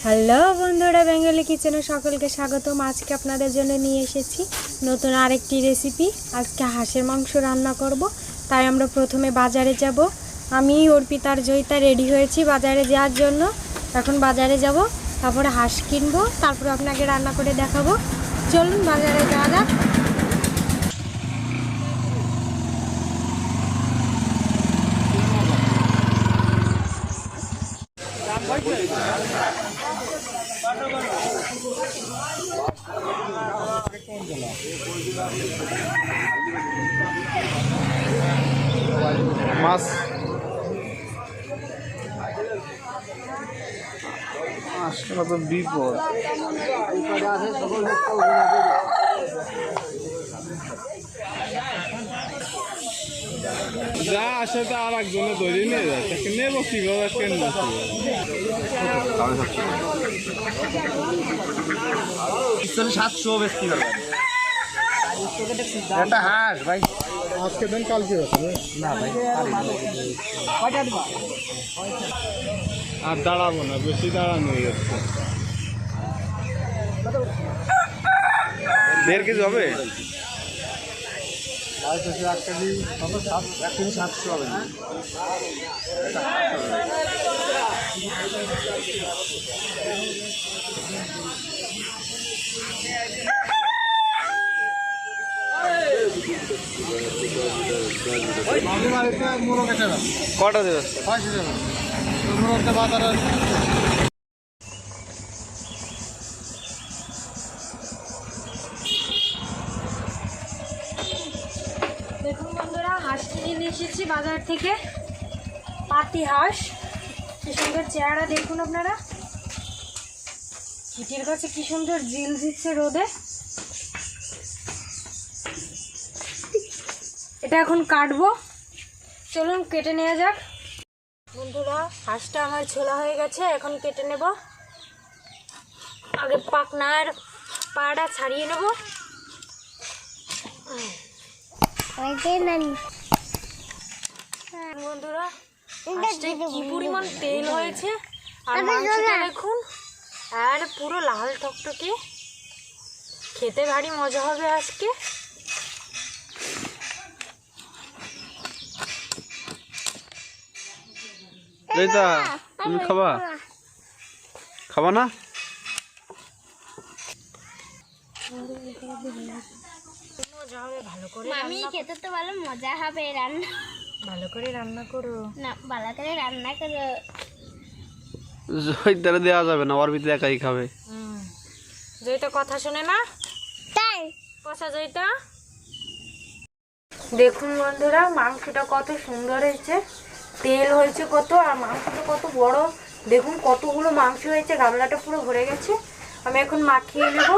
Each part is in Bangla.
হ্যালো বন্ধুরা, বেঙ্গলি কিচেনে সকলকে স্বাগতম। আজকে আপনাদের জন্য নিয়ে এসেছি নতুন আরেকটি রেসিপি। আজকে হাঁসের মাংস রান্না করব, তাই আমরা প্রথমে বাজারে যাব। আমি অর্পিতার জয়িতা রেডি হয়েছি বাজারে যাওয়ার জন্য। এখন বাজারে যাব, তারপরে হাঁস কিনবো, তারপরে আপনাকে রান্না করে দেখাবো। চলুন বাজারে যাওয়া যাক। মাছ আসলে তো বিপদ। যা আসে তো আর একজনে ধরে নিয়ে যাচ্ছে, নেব কিভাবে কেন 700 বেশি একটা হাঁস ভাই আজকে দেন, কালকে না ভাই আর দাঁড়াবো না, বেশি দাঁড়ানো হয়ে যাচ্ছে। 1.5 কেজি হবে। 700 হবে না। কটা দেবে? দেখুন বন্ধুরা, হাঁস কিনে নিয়ে এসেছি বাজার থেকে। পাতি হাঁস, কি সুন্দর চেহারা দেখুন আপনারা। চিটির কাছে কি সুন্দর জিল দিচ্ছে রোদে। এটা এখন কাটবো, চলুন কেটে নেওয়া যাক। বন্ধুরা, হাঁসটা আমার ছোলা হয়ে গেছে, এখন কেটে নেব। আগে পাখনার পাড়া ছাড়িয়ে নেব। বন্ধুরা, হাঁসটায় কি পরিমাণ তেল হয়েছে, আর মাংসটা দেখুন, আর পুরো লাল টকটকে। খেতে ভারী মজা হবে আজকে। জয়িতা, তুমি খাবা না? মজা হবে, ভালো করে মামি খেতে তো ভালো মজা হবে। রান্না ভালো করে রান্না করো না, ভালো করে রান্না করো। জয়িতারে দেওয়া যাবে না, ওর ভিতরে একাই খাবে। জয়িতা কথা শোনে না, তাই কষা জয়িতা। দেখুন বন্ধুরা, মাংসটা কত সুন্দর হয়েছে, তেল হয়েছে কত, আর মাংসটা কত বড়। দেখুন কতগুলো মাংস হয়েছে, গামলাটা পুরো ভরে গেছে। আমি এখন মাখিয়ে নেব,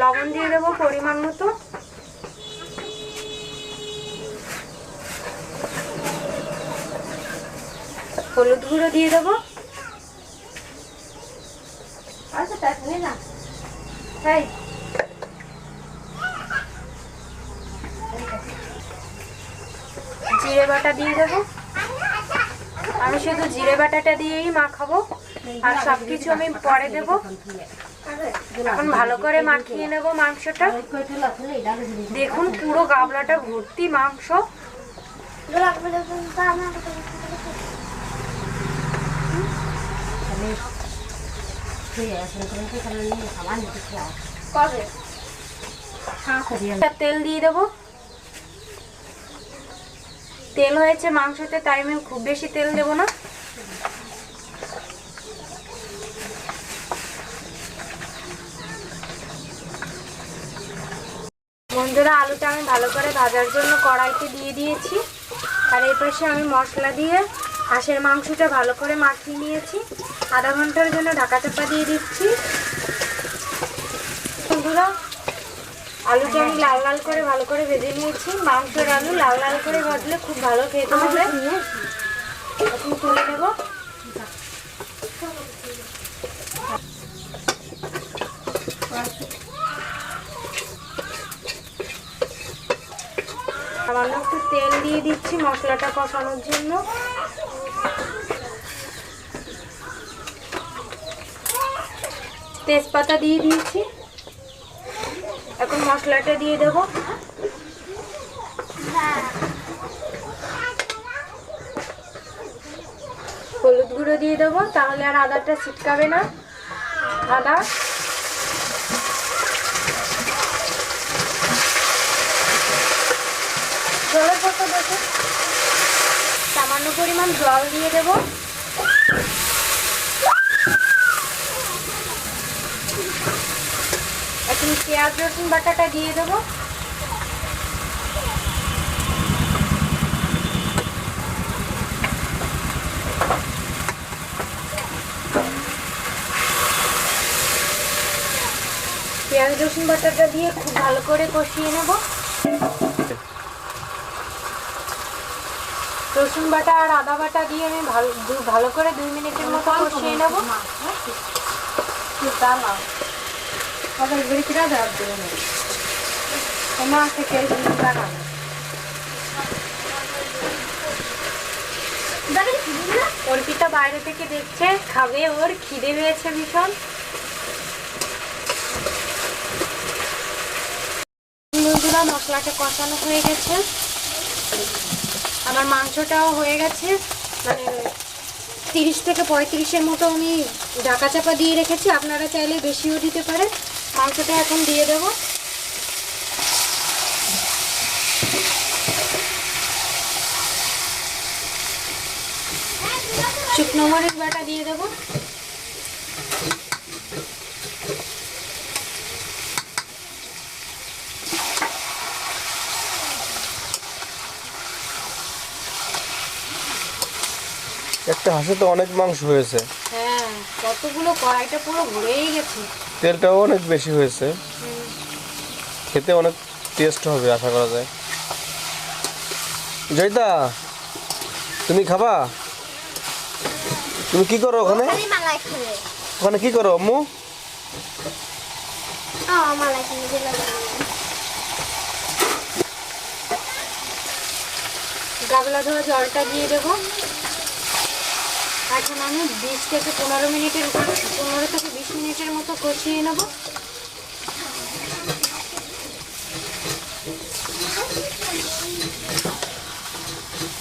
লবণ দিয়ে দেবো পরিমাণ মতো। হলুদ গুঁড়ো দিয়ে দেবো। আচ্ছা তা শুনে না, তাই জিরে বাটা দিয়ে দেবো। আমি শুধু জিরে বাটাটা দিয়েই মাখাবো, আর সবকিছু আমি পরে দেব। এখন ভালো করে মাখিয়ে নেব মাংসটা। দেখুন পুরো গামলাটা ভর্তি মাংস। তেল দিয়ে দেবো। তেল হয়েছে মাংসতে, তাই আমি খুব বেশি তেল দেব না। বন্ধুরা, আলুটা আমি ভালো করে ভাজার জন্য কড়াইতে দিয়ে দিয়েছি, আর এই পাশে আমি মশলা দিয়ে হাঁসের মাংসটা ভালো করে মাখিয়ে নিয়েছি। আধা ঘন্টার জন্য ঢাকা চাপা দিয়ে দিচ্ছি। বন্ধুরা, আলুটা আমি লাল লাল করে ভালো করে ভেজে নিয়েছি। মাংসের আলু লাল লাল করে ভাজলে খুব ভালো খেতে হবে। এখন তুলে নেব। সামান্য একটু তেল দিয়ে দিচ্ছি মশলাটা কষানোর জন্য। তেজপাতা দিয়ে দিয়েছি। এখন মশলাটা দিয়ে দেব। হলুদ গুঁড়ো দিয়ে দেবো, তাহলে আর আদাটা ছিটকাবে না। আদা, জলের কত দেবো, সামান্য পরিমাণ জল দিয়ে দেব। এখন পেঁয়াজ রসুন বাটাটা দিয়ে দেবো। পেঁয়াজ রসুন বাটাটা দিয়ে খুব ভালো করে কষিয়ে নেব। রসুন বাটা আর আদা বাটা দিয়ে আমি ভালো করে 2 মিনিটের মতো কষিয়ে নেব। অর্পিতা বাইরে থেকে দেখছে, খাবে, ওর খিদে পেয়েছে ভীষণ। বন্ধুরা, মশলাটা কষানো হয়ে গেছে, আমার মাংসটাও হয়ে গেছে। মানে 30 থেকে 35-এর মতো আমি ঢাকা চাপা দিয়ে রেখেছি, আপনারা চাইলে বেশিও দিতে পারেন। মাংসটা এখন দিয়ে দেব। শুকনো মরিচ বাটা দিয়ে দেব। একটা হাঁসে তো অনেক মাংস হয়েছে, হ্যাঁ, কতগুলো, কড়াইটা পুরো ভরেই গেছে। তেলটাও অনেক বেশি হয়েছে, খেতে অনেক টেস্ট হবে আশা করা যায়। জয়িতা, তুমি খাবা? তুমি কি করো ওখানে? মালাই খাবে। ওখানে কি করো আম্মু? মালাই খাবে দিলাম। গাবলা ধোয়া জলটা দিয়ে দেব। এখন আমি 20 থেকে 15 মিনিটের 15 থেকে 20 মিনিটের মতো কষিয়ে নেব।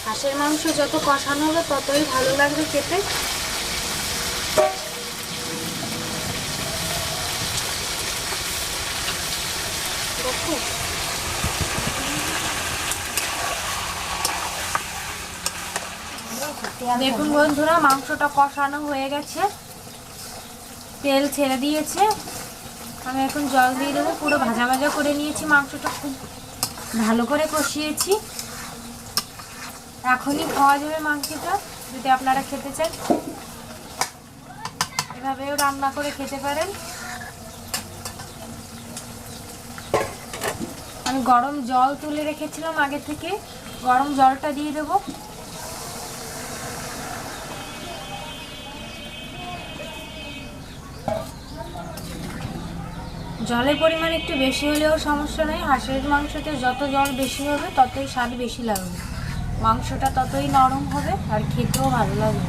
হাঁসের মাংস যত কষানো হবে ততই ভালো লাগবে খেতে। দেখো, দেখুন বন্ধুরা, মাংসটা কষানো হয়ে গেছে, তেল ছেড়ে দিয়েছে। আমি এখন জল দিয়ে দেবো। পুরো ভাজা ভাজা করে নিয়েছি, মাংসটা খুব ভালো করে কষিয়েছি। এখনই খাওয়া যাবে মাংসটা, যদি আপনারা খেতে চান এভাবেও রান্না করে খেতে পারেন। আমি গরম জল তুলে রেখেছিলাম আগে থেকে, গরম জলটা দিয়ে দেবো। জলের পরিমাণ একটু বেশি হলেও সমস্যা নেই, হাঁসের মাংসতে যত জল বেশি হবে ততই স্বাদ বেশি লাগবে, মাংসটা ততই নরম হবে আর খেতেও ভালো লাগবে।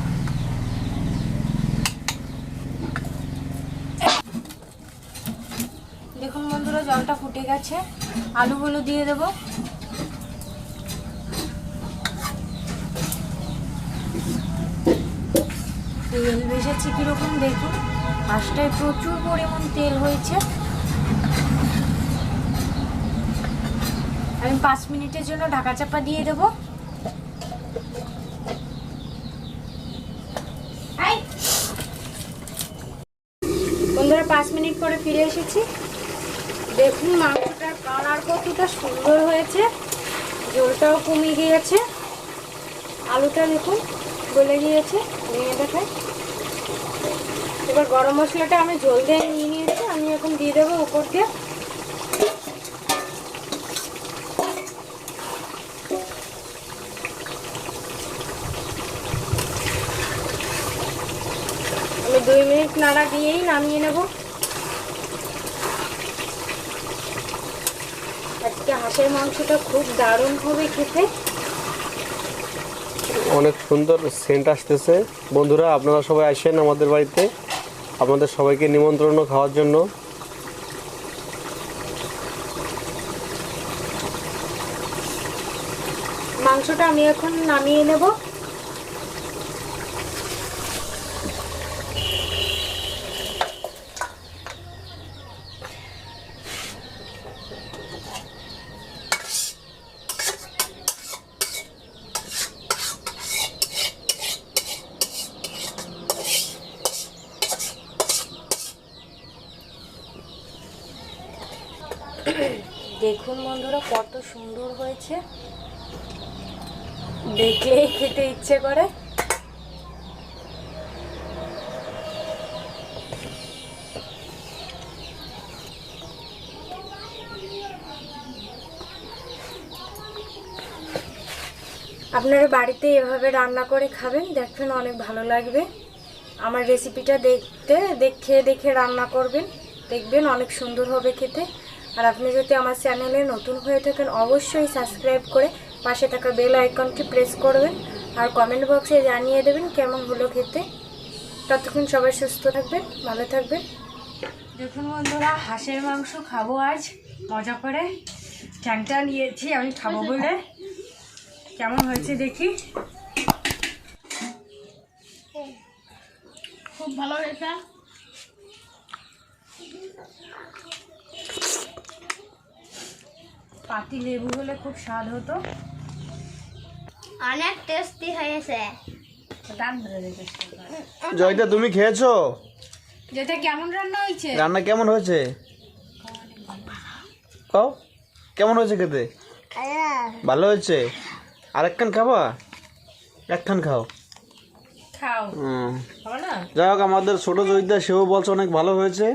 দেখুন বন্ধুরা, জলটা ফুটে গেছে, আলুগুলো দিয়ে দেব। তেল বেশিছে কিরকম দেখুন, হাঁসটায় প্রচুর পরিমাণ তেল হয়েছে। আমি 5 মিনিটের জন্য ঢাকা চাপা দিয়ে দেব। বন্ধুরা, 5 মিনিট পরে ফিরে এসেছি। দেখুন মাংসটার কালার কতটা সুন্দর হয়েছে, ঝোলটাও কমে গিয়েছে, আলুটা দেখুন গলে গিয়েছে। নিয়ে দেখাই, এবার গরম মশলাটা আমি ঝোল দিয়ে নিয়ে নিয়েছি, আমি এখন দিয়ে দেবো উপর দিয়ে। আমি 2 মিনিট নাড়া দিয়েই নামিয়ে নেব। আজকে হাঁসের মাংসটা খুব দারুণ হবে খেতে। অনেক সুন্দর সেন্ট আসতেছে। বন্ধুরা, আপনারা সবাই আসেন আমাদের বাড়িতে, আপনাদের সবাইকে নিমন্ত্রণ খাওয়ার জন্য। মাংসটা আমি এখন নামিয়ে নেব। দেখুন বন্ধুরা কত সুন্দর হয়েছে, দেখলেই খেতে ইচ্ছে করে। আপনারা বাড়িতে এভাবে রান্না করে খাবেন, দেখবেন অনেক ভালো লাগবে। আমার রেসিপিটা দেখে রান্না করবেন, দেখবেন অনেক সুন্দর হবে খেতে। আর আপনি যদি আমার চ্যানেলে নতুন হয়ে থাকেন অবশ্যই সাবস্ক্রাইব করে পাশে থাকা বেল আইকনটি প্রেস করবেন আর কমেন্ট বক্সে জানিয়ে দেবেন কেমন হলো খেতে। ততক্ষণ সবাই সুস্থ থাকবেন, ভালো থাকবেন। দেখুন বন্ধুরা, হাঁসের মাংস খাবো আজ মজা করে। ঠ্যাংটা নিয়েছি আমি খাবো বলে। কেমন হয়েছে দেখি। খুব ভালো হয়েছে। পাতি লেবু হলে খুব স্বাদ হতো। অনেক টেস্টি হয়েছে। দাঁত ধরে রেখেছে। জয়িতা, তুমি খেয়েছো? যেটা কেমন রান্না হয়েছে? রান্না কেমন হয়েছে? খাও, কেমন হয়েছে খেতে? ভালো হয়েছে। আরেকখান খাবা? একখান খাও। খাও। হুম। খাবো না? যাই হোক, আমাদের ছোট জয়িতা সেও বলছে অনেক ভালো হয়েছে।